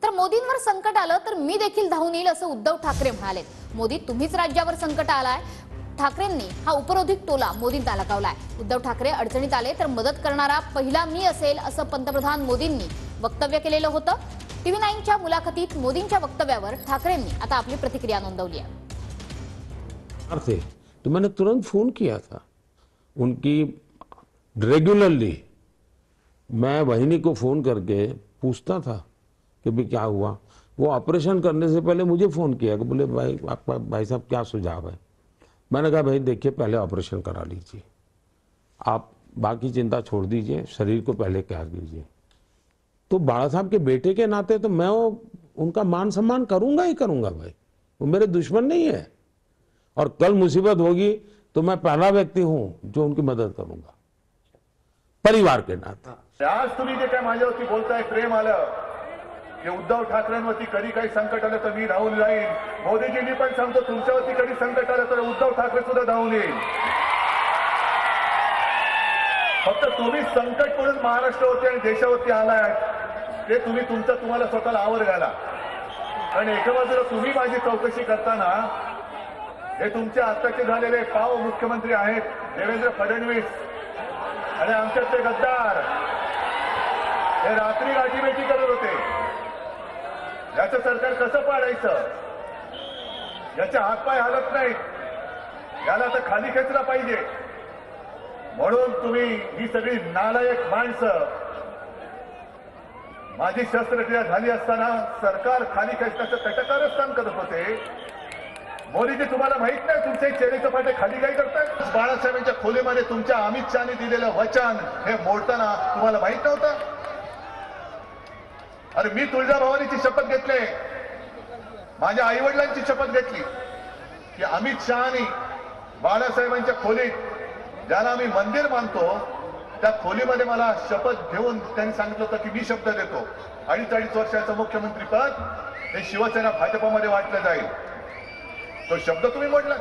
तर मोदींवर संकट आलं तर मी देखील धावून येईल असं उद्धव ठाकरे म्हणाले। मोदी तुम्हीच राज्यावर संकट आलाय। ठाकरेंनी हा उपरोधिक टोला मोदींना लगावलाय। उद्धव ठाकरे अडचणीत आले तर मदत करणारा पहिला मी असेल असं पंतप्रधान मोदींनी वक्तव्य केलेलं होतं। टीव्ही 9च्या मुलाखतीत मोदींच्या वक्तव्यावर ठाकरेंनी आता आपली प्रतिक्रिया नोंदवली आहे। तो मैंने तुरंत फोन किया था उनकी रेगुलरली। मैं वहिनी को फोन करके पूछता था कि भाई क्या हुआ। वो ऑपरेशन करने से पहले मुझे फोन किया कि बोले भाई आपका भाई साहब क्या सुझाव है। मैंने कहा भाई देखिए पहले ऑपरेशन करा लीजिए, आप बाकी चिंता छोड़ दीजिए, शरीर को पहले क्या कीजिए। तो बाला साहब के बेटे के नाते तो मैं उनका मान सम्मान करूंगा ही करूंगा भाई, वो मेरे दुश्मन नहीं है। और कल मुसीबत होगी तो मैं पहला व्यक्ति हूं जो उनकी मदद करूंगा परिवार के नाते। आज तुम्ही जे काय माझ्यावरती बोलताय प्रेम आलं की उद्धव ठाकरेंवरती कधी काही संकट आलं तर मी धावून जाईन। मोदीजींनी पण सांगतो तुमच्यावरती कधी संकट आलं तर उद्धव ठाकरे सुद्धा धावून येईल। फक्त तुम्ही संकट म्हणून महाराष्ट्रावरती आणि देशावरती आलाय ते तुम्हाला स्वतःला आवर घाला। कारण एका बाजूला तुम्ही माझी चौकशी करताना हे तुमचे आत्ताचे झालेले पाव मुख्यमंत्री आहेत देवेंद्र फडणवीस आणि आमच्यातले गद्दार हे रात्री गाठीभेटी करत होते। याचं सरकार कसं पाडायचं याचे हातपाय हालत नाहीत, याला आता खाली खेचला पाहिजे। म्हणून तुम्ही ही सगळी नालायक माणसं माझी शस्त्रक्रिया झाली असताना सरकार खाली खेचण्याचं कटकारस्थान करत होते। मोदीजी तुम्हाला माहित नाही तुमचे चेहऱ्याचे फाटे खाली काय करतात। बाळासाहेबांच्या खोलीमध्ये तुमच्या अमित शहानी दिलेलं वचन हे मोडताना तुम्हाला माहित नव्हतं। अरे मी तुळजाभवानीची शपथ घेतली, माझ्या आई वडिलांची शपथ घेतली की अमित शहानी बाळासाहेबांच्या खोलीत ज्याला आम्ही मंदिर मानतो त्या खोलीमध्ये मला शपथ घेऊन त्यांनी सांगितलं होतं की मी शब्द देतो 2.5 वर्षाचं मुख्यमंत्री पद हे शिवसेना भाजपमध्ये वाटलं जाईल। तो शब्द तुम्ही मोडला।